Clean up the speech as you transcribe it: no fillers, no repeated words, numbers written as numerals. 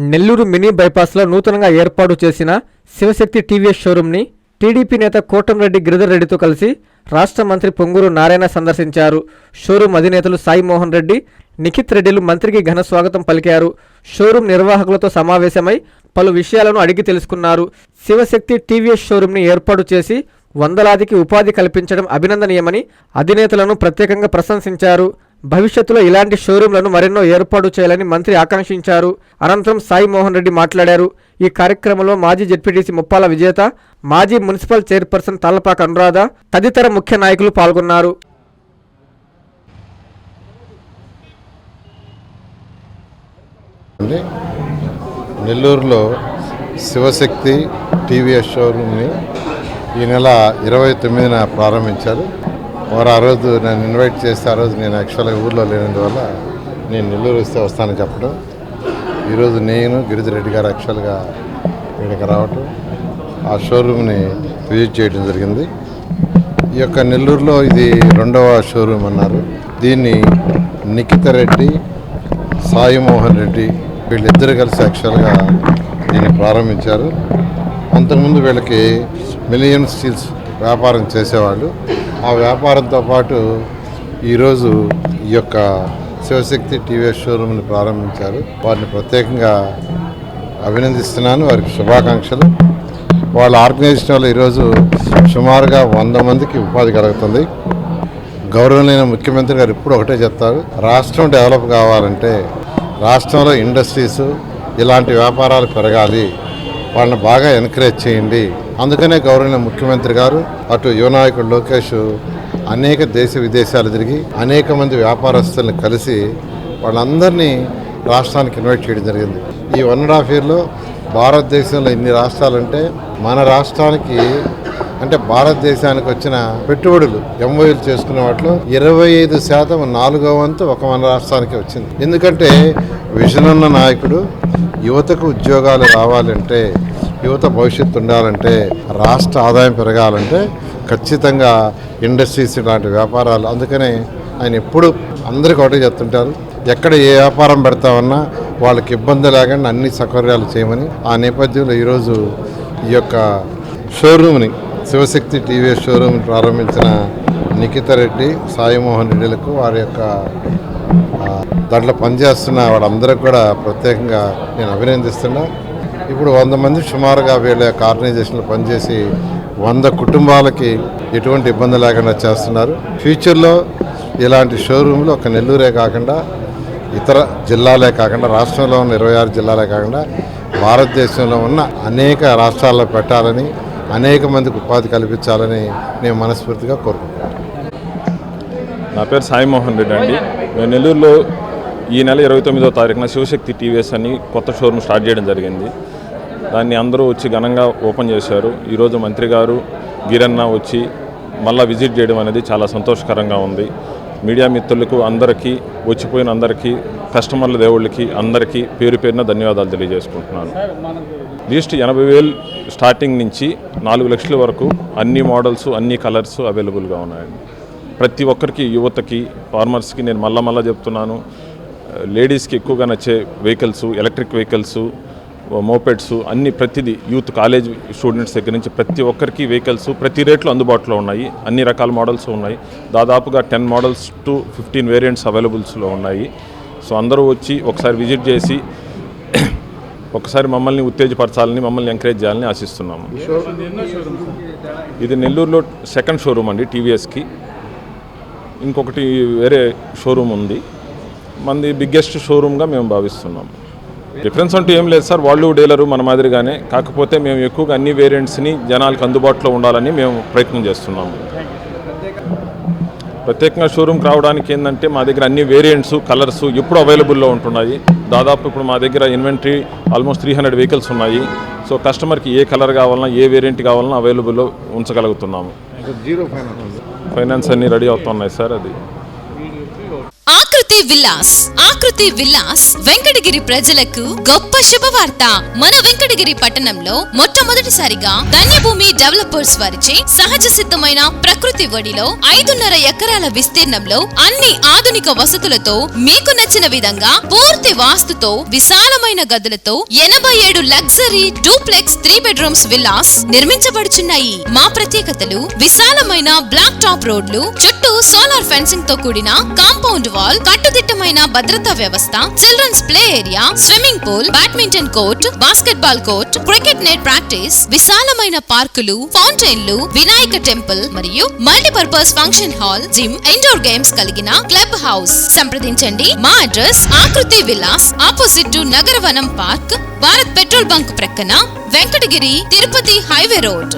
Nellore mini బైపాస్లో నూతనంగా ఏర్పాటు చేసిన శివశక్తి టీవీఎస్ షోరూంని టీడీపీ నేత కోటంరెడ్డి గిరిధర్ రెడ్డితో కలిసి రాష్ట్ర మంత్రి పొంగూరు నారాయణ సందర్శించారు. షోరూం అధినేతలు సాయి మోహన్ రెడ్డి, నిఖిత్ రెడ్డిలు మంత్రికి ఘన స్వాగతం పలికారు. షోరూం నిర్వాహకులతో సమావేశమై పలు విషయాలను అడిగి తెలుసుకున్నారు. శివశక్తి టీవీఎస్ షోరూంని ఏర్పాటు చేసి వందలాదికి ఉపాధి కల్పించడం అభినందనీయమని అధినేతలను ప్రత్యేకంగా ప్రశంసించారు. భవిష్యత్తులో ఇలాంటి షోరూంలను మరెన్నో ఏర్పాటు చేయాలని మంత్రి ఆకాంక్షించారు. అనంతరం సాయి మోహన్ రెడ్డి మాట్లాడారు. ఈ కార్యక్రమంలో మాజీ జెడ్పీటీసీ ముప్పాల విజేత, మాజీ మున్సిపల్ చైర్పర్సన్ తాళ్లపాక అనురాధ తదితర ముఖ్య నాయకులు పాల్గొన్నారు. నెల్లూరులో శివశక్తి టీవీఎస్ షోరూమ్ని ఈ నెల 29న ప్రారంభించారు. వారు ఆ రోజు నన్ను ఇన్వైట్ చేస్తే ఆ రోజు నేను యాక్చువల్గా ఊర్లో లేనందువల్ల నేను నెల్లూరు వస్తే వస్తానని చెప్పడం, ఈరోజు నేను గిరిధర్ రెడ్డి గారు యాక్చువల్గా ఇక్కడికి రావటం, ఆ షోరూమ్ని విజిట్ చేయడం జరిగింది. ఈ యొక్క నెల్లూరులో ఇది 2వ షోరూమ్ అన్నారు. దీన్ని నిఖిత్ రెడ్డి, సాయి మోహన్ రెడ్డి వీళ్ళిద్దరు కలిసి యాక్చువల్గా దీన్ని ప్రారంభించారు. అంతకుముందు వీళ్ళకి మిలియన్ స్టీల్స్ వ్యాపారం చేసేవాళ్ళు. ఆ వ్యాపారంతో పాటు ఈరోజు ఈ యొక్క శివశక్తి టీవీఎస్ షోరూమ్ని ప్రారంభించారు. వారిని ప్రత్యేకంగా అభినందిస్తున్నాను, వారికి శుభాకాంక్షలు. వాళ్ళ ఆర్గనైజేషన్ వల్ల ఈరోజు సుమారుగా 100 మందికి ఉపాధి కలుగుతుంది. గౌరవనీయ ముఖ్యమంత్రి గారు ఇప్పుడు ఒకటే చెప్తారు, రాష్ట్రం డెవలప్ కావాలంటే రాష్ట్రంలో ఇండస్ట్రీస్ ఇలాంటి వ్యాపారాలు పెరగాలి, వాళ్ళని బాగా ఎంకరేజ్ చేయండి. అందుకనే గౌరవనీయ ముఖ్యమంత్రి గారు అటు యువనాయకుడు లోకేష్ అనేక దేశ విదేశాలు తిరిగి అనేక మంది వ్యాపారస్తులను కలిసి వాళ్ళందరినీ రాష్ట్రానికి ఇన్వైట్ చేయడం జరిగింది. ఈ 1.5 yearలో భారతదేశంలో ఇన్ని రాష్ట్రాలంటే మన రాష్ట్రానికి అంటే భారతదేశానికి వచ్చిన పెట్టుబడులు ఎంఓయూలు చేసుకునే వాటిలో 25% 4వ వంతు మన రాష్ట్రానికి వచ్చింది. ఎందుకంటే విజన్ ఉన్న నాయకుడు, యువతకు ఉద్యోగాలు రావాలంటే, యువత భవిష్యత్తు ఉండాలంటే, రాష్ట్ర ఆదాయం పెరగాలంటే ఖచ్చితంగా ఇండస్ట్రీస్ లాంటి వ్యాపారాలు. అందుకనే ఆయన ఎప్పుడు అందరికీ ఒకటే చెప్తుంటారు, ఎక్కడ ఏ వ్యాపారం పెడతామన్నా వాళ్ళకి ఇబ్బంది లేకుండా అన్ని సౌకర్యాలు చేయమని. ఆ నేపథ్యంలో ఈరోజు ఈ యొక్క షోరూమ్ని శివశక్తి టీవీఎస్ షోరూమ్ ప్రారంభించిన నిఖిత్ రెడ్డి, సాయి మోహన్ రెడ్డిలకు వారి యొక్క దాంట్లో పనిచేస్తున్న వాళ్ళందరికీ కూడా ప్రత్యేకంగా నేను అభినందిస్తున్నా. ఇప్పుడు 100 మంది సుమారుగా వీళ్ళ యొక్క ఆర్గనైజేషన్లో పనిచేసి 100 కుటుంబాలకి ఎటువంటి ఇబ్బంది లేకుండా చేస్తున్నారు. ఫ్యూచర్లో ఇలాంటి షోరూమ్లు ఒక నెల్లూరే కాకుండా ఇతర జిల్లాలే కాకుండా రాష్ట్రంలో ఉన్న 26 జిల్లాలే కాకుండా భారతదేశంలో ఉన్న అనేక రాష్ట్రాల్లో పెట్టాలని, అనేక మందికి ఉపాధి కల్పించాలని నేను మనస్ఫూర్తిగా కోరుకుంటున్నాను. నా పేరు సాయి మోహన్ రెడ్డి అండి. మేము నెల్లూరులో ఈ నెల 29వ తారీఖున శివశక్తి టీవీఎస్ అని కొత్త షోరూమ్ స్టార్ట్ చేయడం జరిగింది. దాన్ని అందరూ వచ్చి ఘనంగా ఓపెన్ చేశారు. ఈరోజు మంత్రి గారు గిరన్న వచ్చి మళ్ళీ విజిట్ చేయడం అనేది చాలా సంతోషకరంగా ఉంది. మీడియా మిత్రులకు అందరికీ, వచ్చిపోయిన అందరికీ, కస్టమర్ల దేవుళ్ళకి అందరికీ పేరు పేరున ధన్యవాదాలు తెలియజేసుకుంటున్నాను. లీస్ట్ 80,000 స్టార్టింగ్ నుంచి 4 లక్షల వరకు అన్ని మోడల్స్, అన్ని కలర్స్ అవైలబుల్గా ఉన్నాయండి. ప్రతి ఒక్కరికి, యువతకి, ఫార్మర్స్కి నేను మళ్ళా చెప్తున్నాను, లేడీస్కి ఎక్కువగా నచ్చే వెహికల్స్, ఎలక్ట్రిక్ వెహికల్స్, మోపెడ్స్ అన్ని ప్రతిదీ, యూత్ కాలేజ్ స్టూడెంట్స్ దగ్గర నుంచి ప్రతి ఒక్కరికి వెహికల్స్ ప్రతి రేట్లో అందుబాటులో ఉన్నాయి. అన్ని రకాల మోడల్స్ ఉన్నాయి. దాదాపుగా 10 మోడల్స్ టు 15 వేరియంట్స్ అవైలబుల్స్లో ఉన్నాయి. సో అందరూ వచ్చి ఒకసారి విజిట్ చేసి ఒకసారి మమ్మల్ని ఉత్తేజపరచాలని, మమ్మల్ని ఎంకరేజ్ చేయాలని ఆశిస్తున్నాము. ఇది నెల్లూరులో 2nd షోరూమ్ అండి టీవీఎస్కి. ఇంకొకటి వేరే షోరూమ్ ఉంది. మనది బిగ్గెస్ట్ షోరూమ్గా మేము భావిస్తున్నాము. డిఫరెన్స్ అంటూ ఏం లేదు సార్, వాళ్ళు డీలరు మన మాదిరిగానే. కాకపోతే మేము ఎక్కువగా అన్ని వేరియంట్స్ని జనాలకు అందుబాటులో ఉండాలని మేము ప్రయత్నం చేస్తున్నాము. ప్రత్యేకంగా షోరూమ్కి రావడానికి ఏంటంటే మా దగ్గర అన్ని వేరియంట్స్, కలర్స్ ఎప్పుడు అవైలబుల్లో ఉంటున్నాయి. దాదాపు ఇప్పుడు మా దగ్గర ఇన్వెంటరీ ఆల్మోస్ట్ 300 వెహికల్స్ ఉన్నాయి. సో కస్టమర్కి ఏ కలర్ కావాలన్నా, ఏ వేరియంట్ కావాలన్నా అవైలబుల్లో ఉంచగలుగుతున్నాము. ఫైనాన్స్ అన్నీ రెడీ అవుతున్నాయి సార్. అది ఆకృతి విల్లాస్ వెంకటగిరి ప్రజలకు గొప్ప శుభవార్త. మన వెంకటగిరి పట్టణంలో మొట్టమొదటిసారిగా ధన్యభూమి డెవలపర్స్ వారిచే సహజ సిద్ధమైన ప్రకృతి ఒడిలో 5.5 ఎకరాల విస్తీర్ణంలో అన్ని ఆధునిక వసతులతో మీకు నచ్చిన విధంగా పూర్తి వాస్తుతో విశాలమైన గదులతో 87 లగ్జరీ డూప్లెక్స్ 3 బెడ్రూమ్స్ విల్లాస్ నిర్మించబడుచున్నాయి. మా ప్రత్యేకతలు విశాలమైన బ్లాక్ టాప్ రోడ్లు, చుట్టూ సోలార్ ఫెన్సింగ్ తో కూడిన కాంపౌండ్ వాల్, కట్టుదిట్టమైన భద్రతా వ్యవస్థ, children's play area, swimming pool, badminton court, basketball court, cricket net practice, విశాలమైన పార్కులు, ఫౌంటైన్లు, వినాయక టెంపుల్ మరియు multipurpose function hall, gym, indoor games కలిగిన క్లబ్ హౌస్. సంప్రదించండి. మా address Akruthi Vilas, opposite to Nagaravanam park, Bharat petrol bunk ప్రక్కన, వెంకటగిరి తిరుపతి హైవే రోడ్.